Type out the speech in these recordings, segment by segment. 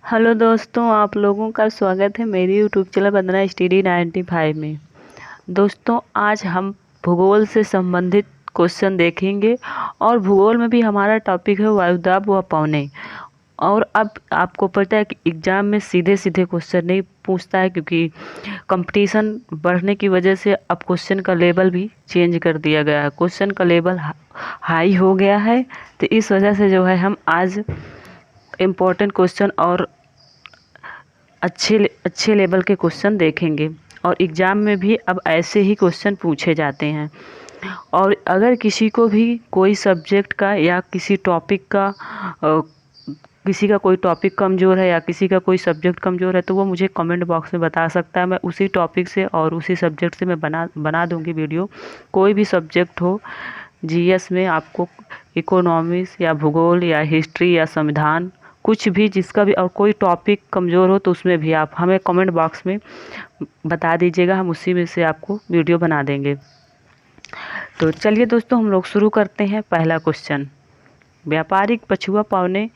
Hello दोस्तों, आप लोगों का स्वागत है मेरी यूट्यूब चैनल वंदना स्टडी 95 में। दोस्तों, आज हम भूगोल से संबंधित क्वेश्चन देखेंगे और भूगोल में भी हमारा टॉपिक है वायुदाब व पवने। और अब आपको पता है कि एग्ज़ाम में सीधे सीधे क्वेश्चन नहीं पूछता है, क्योंकि कंपटीशन बढ़ने की वजह से अब क्वेश्चन का लेवल भी चेंज कर दिया गया है। क्वेश्चन का लेवल हाई हो गया है, तो इस वजह से जो है हम आज इम्पोर्टेंट क्वेश्चन और अच्छे लेवल के क्वेश्चन देखेंगे। और एग्ज़ाम में भी अब ऐसे ही क्वेश्चन पूछे जाते हैं। और अगर किसी को भी कोई सब्जेक्ट का या किसी टॉपिक का किसी का कोई टॉपिक कमज़ोर है या किसी का कोई सब्जेक्ट कमज़ोर है, तो वो मुझे कमेंट बॉक्स में बता सकता है। मैं उसी टॉपिक से और उसी सब्जेक्ट से मैं बना दूंगी वीडियो। कोई भी सब्जेक्ट हो, जीएस में आपको इकोनॉमिक्स या भूगोल या हिस्ट्री या संविधान, कुछ भी जिसका भी और कोई टॉपिक कमज़ोर हो तो उसमें भी आप हमें कमेंट बॉक्स में बता दीजिएगा, हम उसी में से आपको वीडियो बना देंगे। तो चलिए दोस्तों, हम लोग शुरू करते हैं। पहला क्वेश्चन, व्यापारिक पछुआ पवने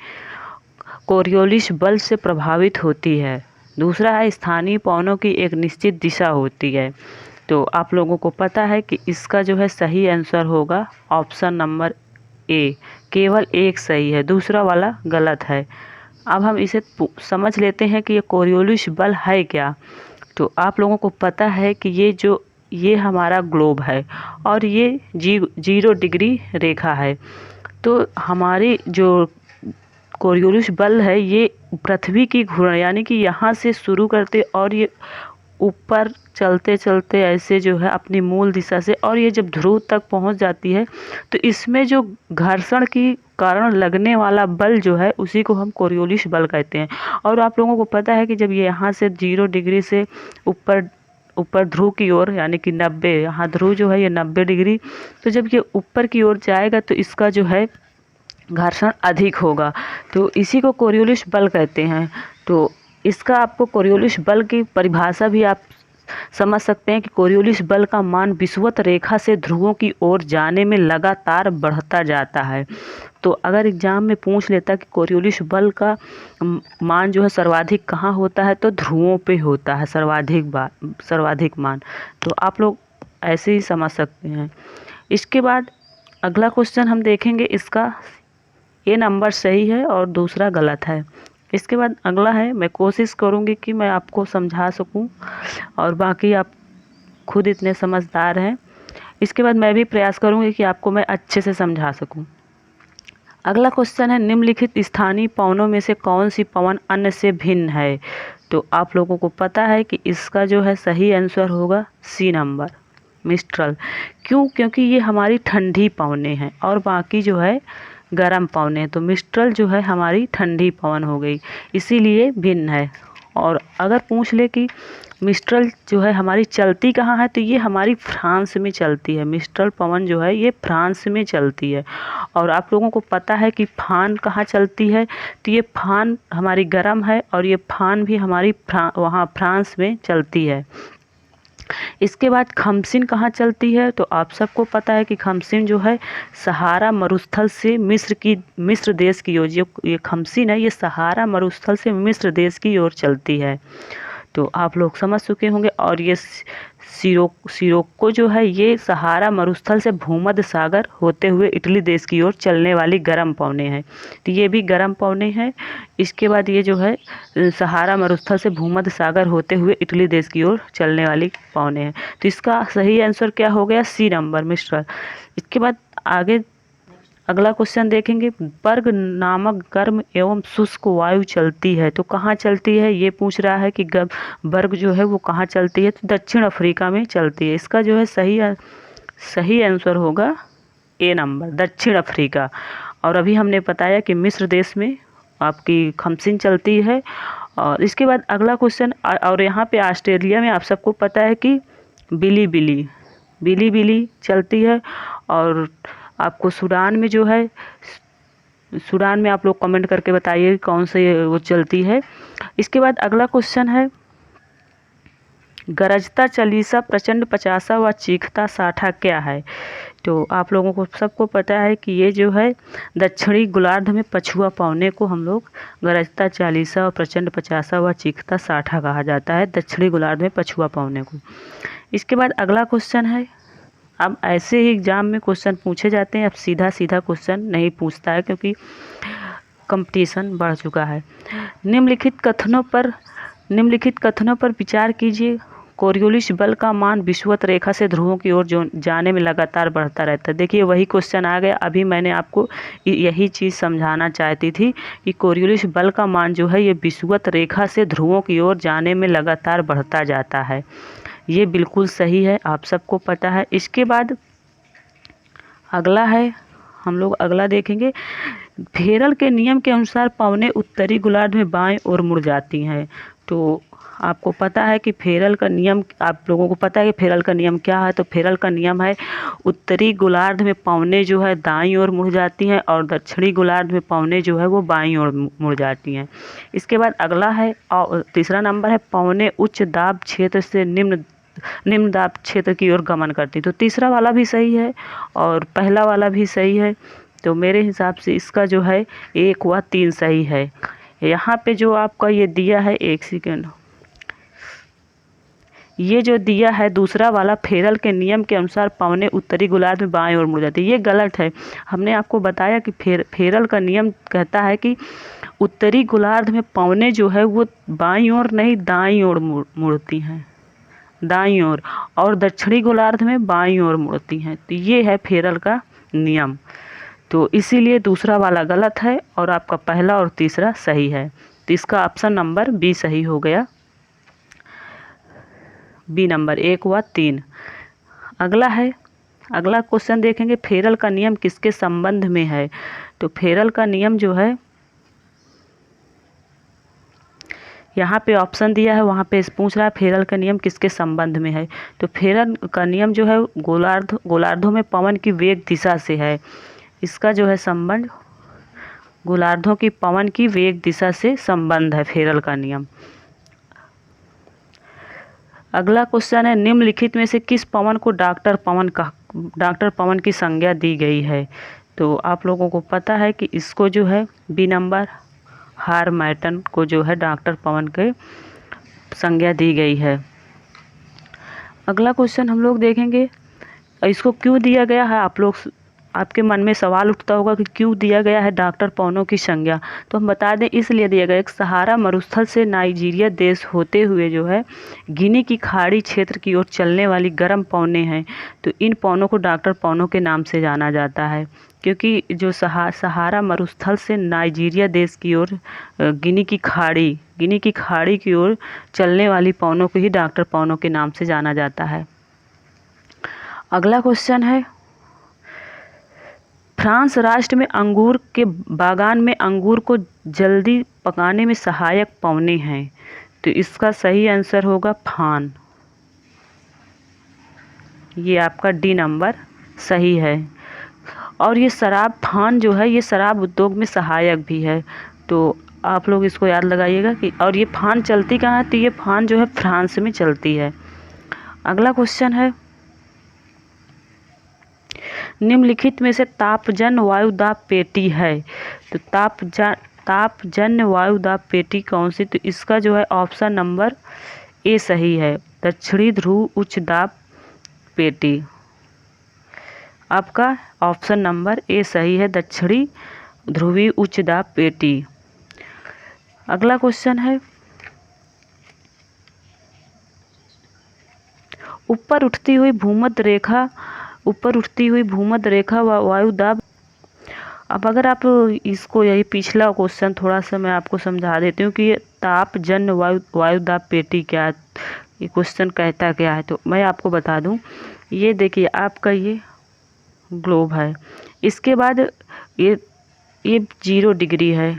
कोरियोलिस बल से प्रभावित होती है। दूसरा है, स्थानीय पवनों की एक निश्चित दिशा होती है। तो आप लोगों को पता है कि इसका जो है सही आंसर होगा ऑप्शन नंबर ए। केवल एक सही है, दूसरा वाला गलत है। अब हम इसे समझ लेते हैं कि ये कोरियोलिस बल है क्या। तो आप लोगों को पता है कि ये हमारा ग्लोब है और ये 0 डिग्री रेखा है। तो हमारी जो कोरियोलिस बल है, ये पृथ्वी की घूर्णन, यानी कि यहाँ से शुरू करते और ये ऊपर चलते चलते ऐसे जो है अपनी मूल दिशा से, और ये जब ध्रुव तक पहुँच जाती है तो इसमें जो घर्षण की कारण लगने वाला बल जो है उसी को हम कोरियोलिस बल कहते हैं। और आप लोगों को पता है कि जब ये यहाँ से 0 डिग्री से ऊपर ऊपर ध्रुव की ओर, यानी कि 90, यहाँ ध्रुव जो है ये 90 डिग्री, तो जब ये ऊपर की ओर जाएगा तो इसका जो है घर्षण अधिक होगा, तो इसी को कोरियोलिस बल कहते हैं। तो इसका आपको कोरियोलिस बल की परिभाषा भी आप समझ सकते हैं कि कोरियोलिस बल का मान विषुवत रेखा से ध्रुवों की ओर जाने में लगातार बढ़ता जाता है। तो अगर एग्जाम में पूछ लेता कि कोरियोलिस बल का मान जो है सर्वाधिक कहाँ होता है, तो ध्रुवों पे होता है सर्वाधिक मान। तो आप लोग ऐसे ही समझ सकते हैं। इसके बाद अगला क्वेश्चन हम देखेंगे, इसका ये नंबर सही है और दूसरा गलत है। इसके बाद अगला है, मैं कोशिश करूँगी कि मैं आपको समझा सकूं, और बाकी आप खुद इतने समझदार हैं। इसके बाद मैं भी प्रयास करूँगी कि आपको मैं अच्छे से समझा सकूं। अगला क्वेश्चन है, निम्नलिखित स्थानीय पवनों में से कौन सी पवन अन्य से भिन्न है। तो आप लोगों को पता है कि इसका जो है सही आंसर होगा सी नंबर, मिस्ट्रल। क्यों? क्योंकि ये हमारी ठंडी पवनें हैं और बाकी जो है गर्म पवनें हैं। तो मिस्ट्रल जो है हमारी ठंडी पवन हो गई, इसीलिए भिन्न है। और अगर पूछ ले कि मिस्ट्रल जो है हमारी चलती कहाँ है, तो ये हमारी फ्रांस में चलती है। मिस्ट्रल पवन जो है ये फ्रांस में चलती है। और आप लोगों को पता है कि फान कहाँ चलती है, तो ये फान हमारी गर्म है और ये फान भी हमारी वहाँ फ्रांस में चलती है। इसके बाद खमसिन कहाँ चलती है, तो आप सबको पता है कि खमसिन जो है सहारा मरुस्थल से मिस्र देश की ओर, जो ये खमसिन है ये सहारा मरुस्थल से मिस्र देश की ओर चलती है। तो आप लोग समझ चुके होंगे। और ये सिरोक्को जो है ये सहारा मरुस्थल से भूमध्य सागर होते हुए इटली देश की ओर चलने वाली गर्म पवनें हैं। तो ये भी गर्म पवनें हैं। इसके बाद ये जो है सहारा मरुस्थल से भूमध्य सागर होते हुए इटली देश की ओर चलने वाली पवनें हैं। तो इसका सही आंसर क्या हो गया, सी नंबर, मिस्ट्रल। इसके बाद आगे अगला क्वेश्चन देखेंगे, बर्ग नामक गर्म एवं शुष्क वायु चलती है, तो कहाँ चलती है, ये पूछ रहा है कि बर्ग जो है वो कहाँ चलती है, तो दक्षिण अफ्रीका में चलती है। इसका जो है सही आंसर होगा ए नंबर, दक्षिण अफ्रीका। और अभी हमने बताया कि मिस्र देश में आपकी खमसिन चलती है। और इसके बाद अगला क्वेश्चन, और यहाँ पे ऑस्ट्रेलिया में आप सबको पता है कि बिली चलती है। और आपको सूडान में जो है, सूडान में आप लोग कमेंट करके बताइए कौन से वो चलती है। इसके बाद अगला क्वेश्चन है, गरजता चालीसा, प्रचंड 50 व चीखता 60 क्या है। तो आप लोगों को सबको पता है कि ये जो है दक्षिणी गोलार्ध में पछुआ पौने को हम लोग गरजता चालीसा और प्रचंड पचासा व चीखता साठा कहा जाता है, दक्षिणी गोलार्ध में पछुआ पौने को। इसके बाद अगला क्वेश्चन है, अब ऐसे ही एग्जाम में क्वेश्चन पूछे जाते हैं, अब सीधा सीधा क्वेश्चन नहीं पूछता है क्योंकि कंपटीशन बढ़ चुका है। निम्नलिखित कथनों पर विचार कीजिए। कोरियोलिस बल का मान विषुवत रेखा से ध्रुवों की ओर जो जाने में लगातार बढ़ता रहता है। देखिए वही क्वेश्चन आ गया, अभी मैंने आपको यही चीज़ समझाना चाहती थी कि कोरियोलिस बल का मान जो है ये विषुवत रेखा से ध्रुवों की ओर जाने में लगातार बढ़ता जाता है। ये बिल्कुल सही है, आप सबको पता है। इसके बाद अगला है, हम लोग अगला देखेंगे, फेरल के नियम के अनुसार पवनें उत्तरी गोलार्ध में बाएं ओर मुड़ जाती हैं। तो आपको पता है कि फेरल का नियम, आप लोगों को पता है कि फेरल का नियम क्या है। तो फेरल का नियम है उत्तरी गोलार्ध में पवनें जो है दाईं ओर मुड़ जाती हैं और दक्षिणी गोलार्ध में पवनें जो है वो बाईं ओर मुड़ जाती हैं। इसके बाद अगला है, तीसरा नंबर है, पवनें उच्च दाब क्षेत्र से निम्न दाब क्षेत्र की ओर गमन करती। तो तीसरा वाला भी सही है और पहला वाला भी सही है। तो मेरे हिसाब से इसका जो है 1 व 3 सही है। यहाँ पे जो आपका ये दिया है, एक सेकेंड, ये जो दिया है दूसरा वाला, फेरल के नियम के अनुसार पवनें उत्तरी गोलार्ध में बाएं ओर मुड़ जाती है, ये गलत है। हमने आपको बताया कि फेरल का नियम कहता है कि उत्तरी गोलार्ध में पवनें जो है वो बाईं ओर नहीं दाईं ओर मुड़ती हैं, दाईं ओर, और दक्षिणी गोलार्ध में बाईं ओर मुड़ती हैं। तो ये है फेरल का नियम। तो इसीलिए दूसरा वाला गलत है और आपका पहला और तीसरा सही है। तो इसका ऑप्शन नंबर बी सही हो गया, बी नंबर 1 व 3। अगला है, अगला क्वेश्चन देखेंगे, फेरल का नियम किसके संबंध में है। तो फेरल का नियम जो है, यहाँ पे ऑप्शन दिया है, वहाँ पे पूछ रहा है फेरल का नियम किसके संबंध में है। तो फेरल का नियम जो है गोलार्धों में पवन की वेग दिशा से है। इसका जो है संबंध गोलार्धों की पवन की वेग दिशा से संबंध है फेरल का नियम। अगला क्वेश्चन है, निम्नलिखित में से किस पवन को डॉक्टर पवन की संज्ञा दी गई है। तो आप लोगों को पता है कि इसको जो है बी नंबर हारमैटन को जो है डॉक्टर पवन के संज्ञा दी गई है। अगला क्वेश्चन हम लोग देखेंगे, इसको क्यों दिया गया है। आपके मन में सवाल उठता होगा कि क्यों दिया गया है डॉक्टर पवनों की संज्ञा। तो हम बता दें, इसलिए दिया गया, एक सहारा मरुस्थल से नाइजीरिया देश होते हुए जो है गिनी की खाड़ी क्षेत्र की ओर चलने वाली गर्म पवनें हैं। तो इन पवनों को डॉक्टर पवनों के नाम से जाना जाता है, क्योंकि जो सहारा मरुस्थल से नाइजीरिया देश की ओर गिनी की खाड़ी की ओर चलने वाली पवनों को ही डॉक्टर पवनों के नाम से जाना जाता है। अगला क्वेश्चन है, फ्रांस राष्ट्र में अंगूर के बागान में अंगूर को जल्दी पकाने में सहायक पवनें हैं। तो इसका सही आंसर होगा फान। ये आपका डी नंबर सही है। और ये शराब फान जो है ये शराब उद्योग में सहायक भी है। तो आप लोग इसको याद लगाइएगा कि, और ये फान चलती कहाँ है। तो ये फान जो है फ्रांस में चलती है। अगला क्वेश्चन है, निम्नलिखित में से तापजन्य वायुदाब पेटी है। तो तापजन्य वायुदाब पेटी कौन सी। तो इसका जो है ऑप्शन नंबर ए सही है, दक्षिणी ध्रुव उच्च दाब पेटी। आपका ऑप्शन नंबर ए सही है, दक्षिणी ध्रुवीय उच्च दाब पेटी। अगला क्वेश्चन है, ऊपर उठती हुई भूमध्य रेखा व वायुदाब। अब अगर आप इसको, यही पिछला क्वेश्चन थोड़ा सा मैं आपको समझा देती हूँ कि ये तापजन्य वायुदाब पेटी क्या है, ये क्वेश्चन कहता क्या है। तो मैं आपको बता दूँ, ये देखिए आपका ये ग्लोब है, इसके बाद ये 0 डिग्री है,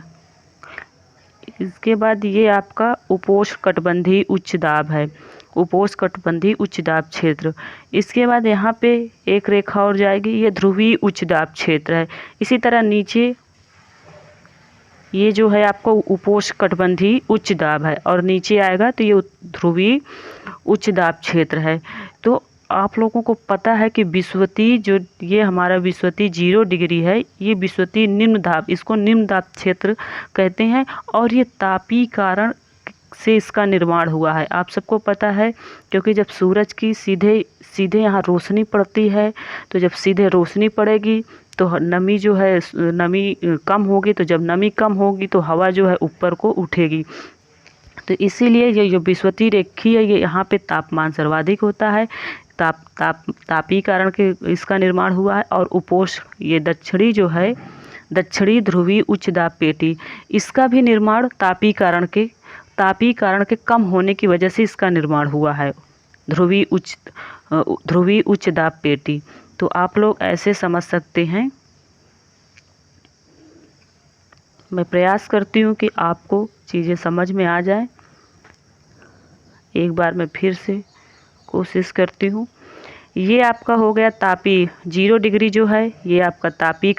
इसके बाद ये आपका उपोष्णकटिबंधीय उच्च दाब है, उपोष्णकटिबंधीय उच्च दाब क्षेत्र। इसके बाद यहाँ पे एक रेखा और जाएगी, ये ध्रुवीय उच्च दाब क्षेत्र है। इसी तरह नीचे ये जो है आपका उपोष्णकटिबंधीय उच्च दाब है और नीचे आएगा तो ये ध्रुवीय उच्च दाब क्षेत्र है। तो आप लोगों को पता है कि विषुवतीय जो ये हमारा विषुवतीय 0 डिग्री है, ये विषुवतीय निम्न दाब, इसको निम्न दाब क्षेत्र कहते हैं और ये तापीय कारण से इसका निर्माण हुआ है। आप सबको पता है क्योंकि जब सूरज की सीधे सीधे यहाँ रोशनी पड़ती है, तो जब सीधे रोशनी पड़ेगी तो नमी जो है नमी कम होगी, तो जब नमी कम होगी तो हवा जो है ऊपर को उठेगी। तो इसीलिए ये जो विषुवतीय रेखी है, ये यहाँ पे तापमान सर्वाधिक होता है। तापीय कारण के इसका निर्माण हुआ है। और उपोष्ण ये दक्षिणी जो है, दक्षिणी ध्रुवीय उच्च दाब पेटी, इसका भी निर्माण तापीय कारण के कम होने की वजह से इसका निर्माण हुआ है, ध्रुवीय उच्च दाब पेटी। तो आप लोग ऐसे समझ सकते हैं। मैं प्रयास करती हूँ कि आपको चीज़ें समझ में आ जाए। एक बार मैं फिर से कोशिश करती हूँ। ये आपका हो गया तापीय 0 डिग्री जो है, ये आपका तापीय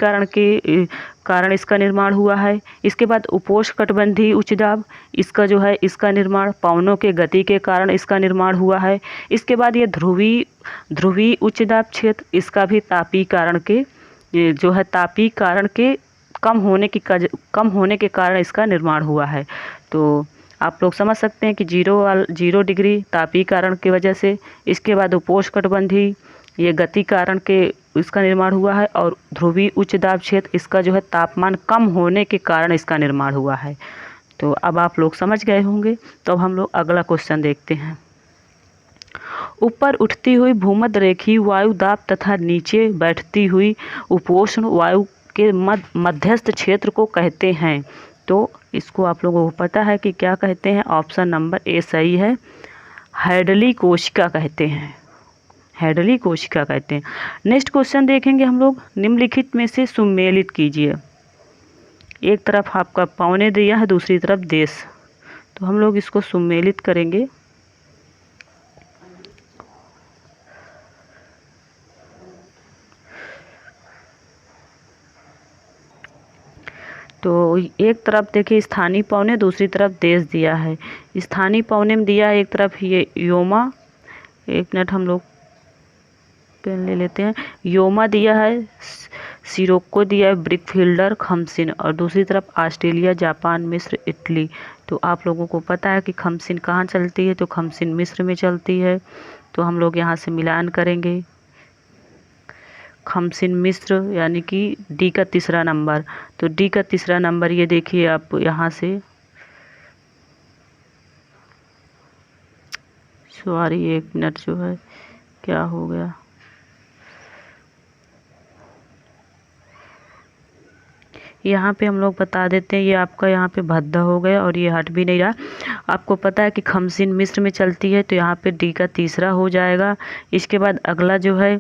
कारण इसका निर्माण हुआ है। इसके बाद उपोष्णकटिबंधीय उच्च दाब, इसका जो है इसका निर्माण पवनों के गति के कारण इसका निर्माण हुआ है। इसके बाद ये ध्रुवीय उच्च दाब क्षेत्र, इसका भी तापीय कारण के कम होने के कारण इसका निर्माण हुआ है। तो आप लोग समझ सकते हैं कि 0 डिग्री तापीय कारण की वजह से, इसके बाद उपोष्णकटिबंधीय ये गति कारण के इसका निर्माण हुआ है, और ध्रुवीय उच्च दाब क्षेत्र, इसका जो है तापमान कम होने के कारण इसका निर्माण हुआ है। तो अब आप लोग समझ गए होंगे। तो अब हम लोग अगला क्वेश्चन देखते हैं। ऊपर उठती हुई भूमध्य रेखीय वायु दाब तथा नीचे बैठती हुई उपोष्ण वायु के मध्यस्थ क्षेत्र को कहते हैं। तो इसको आप लोगों को पता है कि क्या कहते हैं। ऑप्शन नंबर ए सही है, हैडली कोशिका कहते हैं। हैडली कोशिका कहते हैं। नेक्स्ट क्वेश्चन देखेंगे हम लोग। निम्नलिखित में से सुमेलित कीजिए। एक तरफ आपका पौने दिया है, दूसरी तरफ देश, तो हम लोग इसको सुमेलित करेंगे। तो एक तरफ देखिए स्थानीय पौने, दूसरी तरफ देश दिया है। स्थानीय पौने में दिया है एक तरफ ये योमा, एक मिनट हम लोग पेन ले लेते हैं। योमा दिया है, सिरोक्को दिया है, ब्रिकफील्डर, खमसिन, और दूसरी तरफ ऑस्ट्रेलिया, जापान, मिस्र, इटली। तो आप लोगों को पता है कि खमसिन कहाँ चलती है, तो खमसिन मिस्र में चलती है। तो हम लोग यहाँ से मिलान करेंगे। खमसिन मिस्र यानी कि डी का तीसरा नंबर। तो डी का तीसरा नंबर ये देखिए आप यहाँ से, सॉरी एक मिनट जो है क्या हो गया, यहाँ पे हम लोग बता देते हैं। ये आपका यहाँ पे भद्दा हो गया और ये हट भी नहीं रहा। आपको पता है कि खमसिन मिस्र में चलती है, तो यहाँ पे डी का तीसरा हो जाएगा। इसके बाद अगला जो है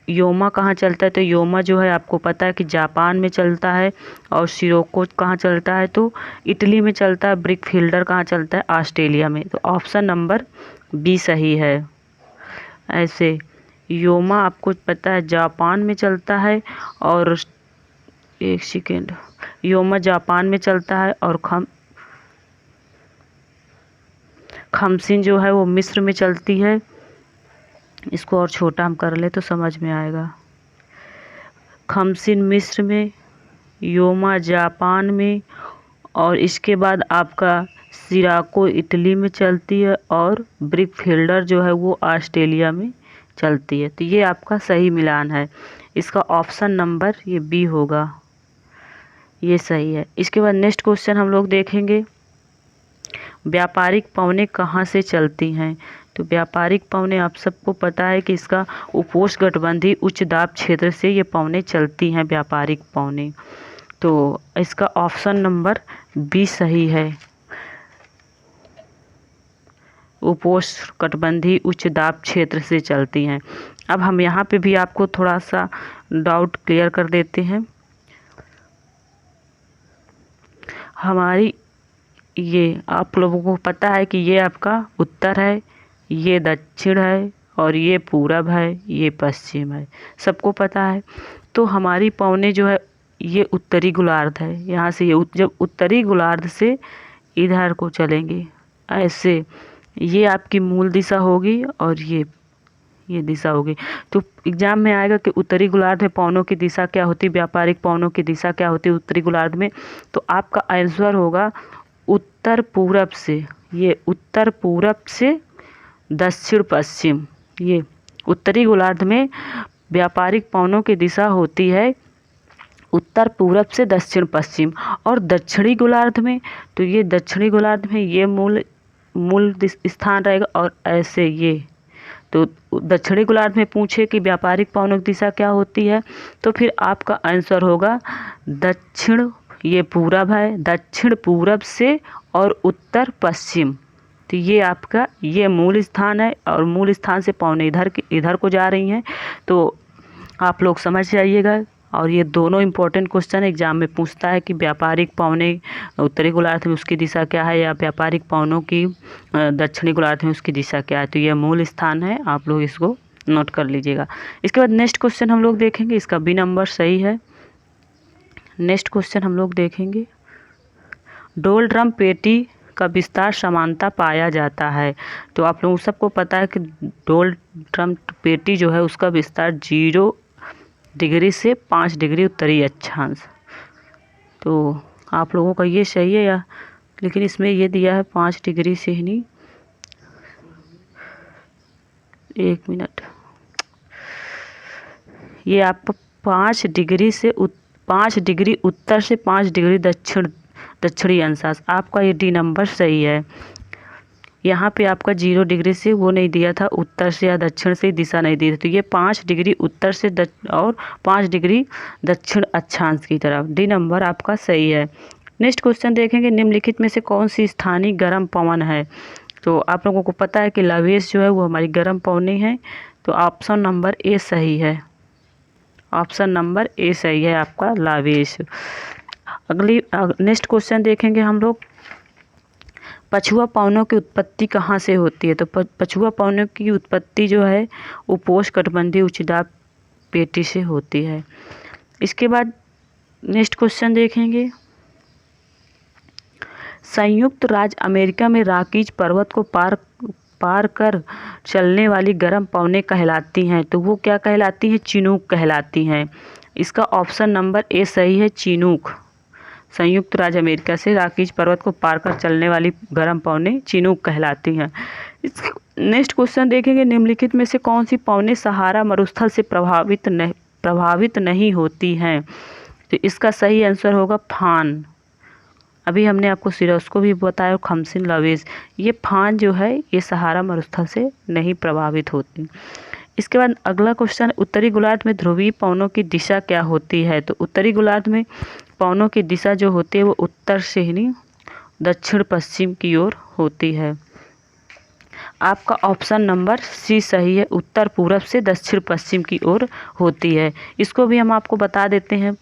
योमा कहाँ चलता है, तो योमा जो है आपको पता है कि जापान में चलता है। और सिरोको कहाँ चलता है, तो इटली में चलता है। ब्रिकफील्डर कहाँ चलता है, ऑस्ट्रेलिया में। तो ऑप्शन नंबर बी सही है। ऐसे योमा आपको पता है जापान में चलता है, और एक सेकेंड, योमा जापान में चलता है, और खमसिन जो है वो मिस्र में चलती है। इसको और छोटा हम कर ले तो समझ में आएगा। खमसिन मिस्र में, योमा जापान में, और इसके बाद आपका सिराको इटली में चलती है, और ब्रिकफील्डर जो है वो ऑस्ट्रेलिया में चलती है। तो ये आपका सही मिलान है। इसका ऑप्शन नंबर ये बी होगा, ये सही है। इसके बाद नेक्स्ट क्वेश्चन हम लोग देखेंगे। व्यापारिक पवनें कहाँ से चलती हैं, तो व्यापारिक पवनें आप सबको पता है कि इसका उपोष्णकटिबंधीय उच्च दाब क्षेत्र से ये पवनें चलती हैं, व्यापारिक पवनें। तो इसका ऑप्शन नंबर बी सही है, उपोष्णकटिबंधीय उच्च दाब क्षेत्र से चलती हैं। अब हम यहाँ पे भी आपको थोड़ा सा डाउट क्लियर कर देते हैं। हमारी ये आप लोगों को पता है कि ये आपका उत्तर है, ये दक्षिण है, और ये पूरब है, ये पश्चिम है, सबको पता है। तो हमारी पवनें जो है ये उत्तरी गोलार्ध है। यहाँ से ये जब उत्तरी गोलार्ध से इधर को चलेंगे ऐसे, ये आपकी मूल दिशा होगी, और ये ये दिशा होगी। तो एग्जाम में आएगा कि उत्तरी गोलार्ध में पवनों की दिशा क्या होती है, व्यापारिक पवनों की दिशा क्या होती है उत्तरी गोलार्ध में। तो आपका आंसर होगा उत्तर पूरब से, ये उत्तर पूरब से दक्षिण पश्चिम। ये उत्तरी गोलार्ध में व्यापारिक पवनों की दिशा होती है उत्तर पूरब से दक्षिण पश्चिम। और दक्षिणी गोलार्ध में, तो ये दक्षिणी गोलार्ध में ये मूल स्थान रहेगा। और ऐसे ये, तो दक्षिणी गोलार्ध में पूछे कि व्यापारिक पवनों की दिशा क्या होती है, तो फिर आपका आंसर होगा दक्षिण, ये पूरब है, दक्षिण पूरब से और उत्तर पश्चिम। तो ये आपका ये मूल स्थान है और मूल स्थान से पवनें इधर को जा रही हैं। तो आप लोग समझ जाइएगा। और ये दोनों इम्पोर्टेंट क्वेश्चन एग्जाम में पूछता है कि व्यापारिक पवनें उत्तरी गोलार्ध में उसकी दिशा क्या है, या व्यापारिक पवनों की दक्षिणी गोलार्ध में उसकी दिशा क्या है। तो ये मूल स्थान है, आप लोग इसको नोट कर लीजिएगा। इसके बाद नेक्स्ट क्वेश्चन हम लोग देखेंगे, इसका बी नंबर सही है। नेक्स्ट क्वेश्चन हम लोग देखेंगे, डोल ड्रम पेटी का विस्तार समानता पाया जाता है। तो आप लोगों सबको पता है कि डोल ड्रम पेटी जो है उसका विस्तार 0 डिग्री से 5 डिग्री उत्तरी अक्षांश। तो आप लोगों का ये सही है या, लेकिन इसमें ये दिया है 5 डिग्री से ही नहीं, 1 मिनट, ये आपका 5 डिग्री से 5 डिग्री उत्तर से 5 डिग्री दक्षिणी अंशांश। आपका ये डी नंबर सही है। यहाँ पे आपका 0 डिग्री से वो नहीं दिया था, उत्तर से या दक्षिण से दिशा नहीं दी थी। तो ये 5 डिग्री उत्तर से और 5 डिग्री दक्षिण अक्षांश की तरफ, डी नंबर आपका सही है। नेक्स्ट क्वेश्चन देखेंगे, निम्नलिखित में से कौन सी स्थानीय गर्म पवन है। तो आप लोगों को पता है कि लावेश जो है वो हमारी गर्म पवनी है। तो ऑप्शन नंबर ए सही है, ऑप्शन नंबर ए सही है आपका लावेश। अगली नेक्स्ट क्वेश्चन देखेंगे हम लोग, पछुआ पवनों की उत्पत्ति कहाँ से होती है। तो पछुआ पवनों की उत्पत्ति जो है उपोष्णकटिबंधीय उच्चदाब पेटी से होती है। इसके बाद नेक्स्ट क्वेश्चन देखेंगे, संयुक्त राज्य अमेरिका में रॉकीज पर्वत को पार कर चलने वाली गर्म पवनें कहलाती हैं। तो वो क्या कहलाती हैं, चिनूक कहलाती हैं। इसका ऑप्शन नंबर ए सही है, चिनूक। संयुक्त राज्य अमेरिका से रॉकीज पर्वत को पार कर चलने वाली गर्म पवनें चिनूक कहलाती हैं। नेक्स्ट क्वेश्चन देखेंगे, निम्नलिखित में से कौन सी पवनें सहारा मरुस्थल से प्रभावित नहीं होती हैं। तो इसका सही आंसर होगा फान। अभी हमने आपको सिरोस को भी बताया, खमसिन लवेज, ये फान जो है ये सहारा मरुस्थल से नहीं प्रभावित होती। इसके बाद अगला क्वेश्चन, उत्तरी गोलार्ध में ध्रुवीय पवनों की दिशा क्या होती है। तो उत्तरी गोलार्ध में पवनों की दिशा जो होती है वो उत्तर से ही नहीं दक्षिण पश्चिम की ओर होती है। आपका ऑप्शन नंबर सी सही है, उत्तर पूरब से दक्षिण पश्चिम की ओर होती है। इसको भी हम आपको बता देते हैं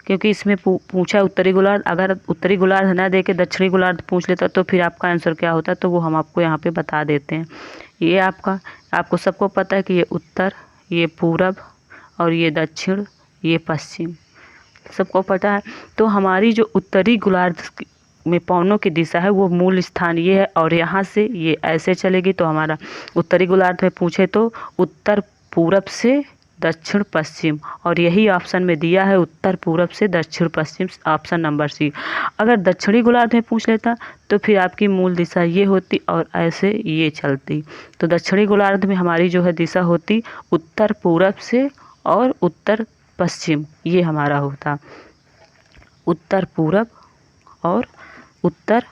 क्योंकि इसमें पूछा उत्तरी गोलार्ध, अगर उत्तरी गोलार्ध ना दे के दक्षिणी गोलार्ध पूछ लेता तो फिर आपका आंसर क्या होता, तो वो हम आपको यहाँ पे बता देते हैं। ये आपको सबको पता है कि ये उत्तर, ये पूरब और ये दक्षिण, ये पश्चिम, सबको पता है। तो हमारी जो उत्तरी गोलार्ध में पवनों की दिशा है वो मूल स्थान ये है, और यहाँ से ये ऐसे चलेगी। तो हमारा उत्तरी गोलार्ध में पूछे तो उत्तर पूरब से दक्षिण पश्चिम, और यही ऑप्शन में दिया है उत्तर पूरब से दक्षिण पश्चिम, ऑप्शन नंबर सी। अगर दक्षिणी गोलार्ध में पूछ लेता तो फिर आपकी मूल दिशा ये होती और ऐसे ये चलती। तो दक्षिणी गोलार्ध में हमारी जो है दिशा होती उत्तर पूरब से और उत्तर पश्चिम, ये हमारा होता उत्तर पूरब और उत्तर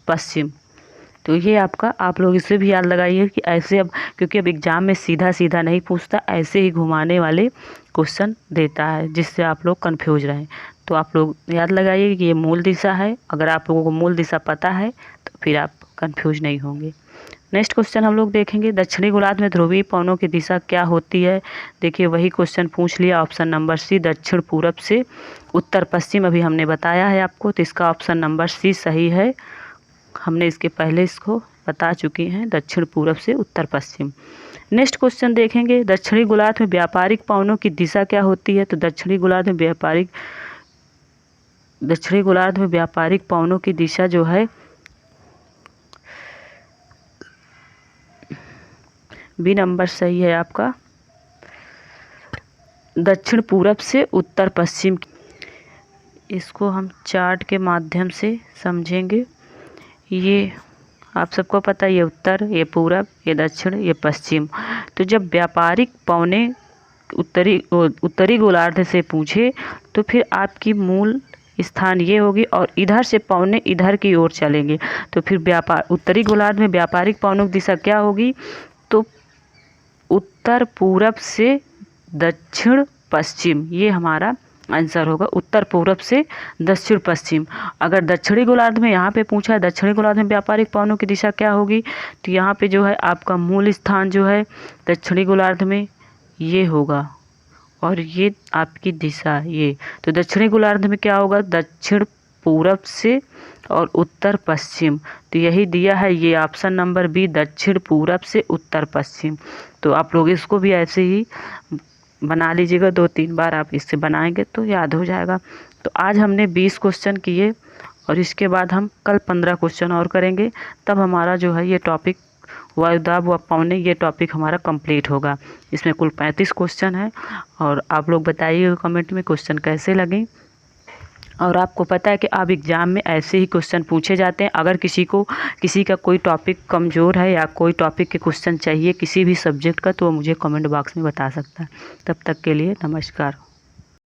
पश्चिम। तो ये आपका, आप लोग इसे भी याद लगाइए कि ऐसे, अब क्योंकि अब एग्जाम में सीधा सीधा नहीं पूछता, ऐसे ही घुमाने वाले क्वेश्चन देता है जिससे आप लोग कंफ्यूज रहें। तो आप लोग याद लगाइए कि ये मूल दिशा है। अगर आप लोगों को मूल दिशा पता है तो फिर आप कंफ्यूज नहीं होंगे। नेक्स्ट क्वेश्चन हम लोग देखेंगे, दक्षिणी गोलार्ध में ध्रुवीय पवनों की दिशा क्या होती है। देखिए वही क्वेश्चन पूछ लिया, ऑप्शन नंबर सी दक्षिण पूरब से उत्तर पश्चिम, अभी हमने बताया है आपको। तो इसका ऑप्शन नंबर सी सही है, हमने इसके पहले इसको बता चुकी हैं, दक्षिण पूरब से उत्तर पश्चिम। नेक्स्ट क्वेश्चन देखेंगे, दक्षिणी गोलार्ध में व्यापारिक पवनों की दिशा क्या होती है। तो दक्षिणी गोलार्ध में व्यापारिक पवनों की दिशा जो है बी नंबर सही है आपका। दक्षिण पूरब से उत्तर पश्चिम, इसको हम चार्ट के माध्यम से समझेंगे। ये आप सबको पता है, ये उत्तर, ये पूरब, ये दक्षिण, ये पश्चिम। तो जब व्यापारिक पौने उत्तरी गोलार्ध से पूछे तो फिर आपकी मूल स्थान ये होगी और इधर से पौने इधर की ओर चलेंगे। तो फिर उत्तरी गोलार्ध में व्यापारिक पौनों की दिशा क्या होगी? तो उत्तर पूरब से दक्षिण पश्चिम, ये हमारा आंसर होगा, उत्तर पूरब से दक्षिण पश्चिम। अगर दक्षिणी गोलार्ध में यहाँ पे पूछा है दक्षिणी गोलार्ध में व्यापारिक पवनों की दिशा क्या होगी, तो यहाँ पे जो है आपका मूल स्थान जो है दक्षिणी गोलार्ध में ये होगा और ये आपकी दिशा ये। तो दक्षिणी गोलार्ध में क्या होगा? दक्षिण पूरब से और उत्तर पश्चिम। तो यही दिया है ये ऑप्शन नंबर बी, दक्षिण पूरब से उत्तर पश्चिम। तो आप लोग इसको भी ऐसे ही बना लीजिएगा, 2-3 बार आप इससे बनाएंगे तो याद हो जाएगा। तो आज हमने 20 क्वेश्चन किए और इसके बाद हम कल 15 क्वेश्चन और करेंगे, तब हमारा जो है ये टॉपिक वायुदाब व पवने, ये टॉपिक हमारा कंप्लीट होगा। इसमें कुल 35 क्वेश्चन है और आप लोग बताइएगा कमेंट में क्वेश्चन कैसे लगे। और आपको पता है कि अब एग्ज़ाम में ऐसे ही क्वेश्चन पूछे जाते हैं। अगर किसी का कोई टॉपिक कमज़ोर है या कोई टॉपिक के क्वेश्चन चाहिए किसी भी सब्जेक्ट का, तो वो मुझे कमेंट बॉक्स में बता सकता है। तब तक के लिए नमस्कार।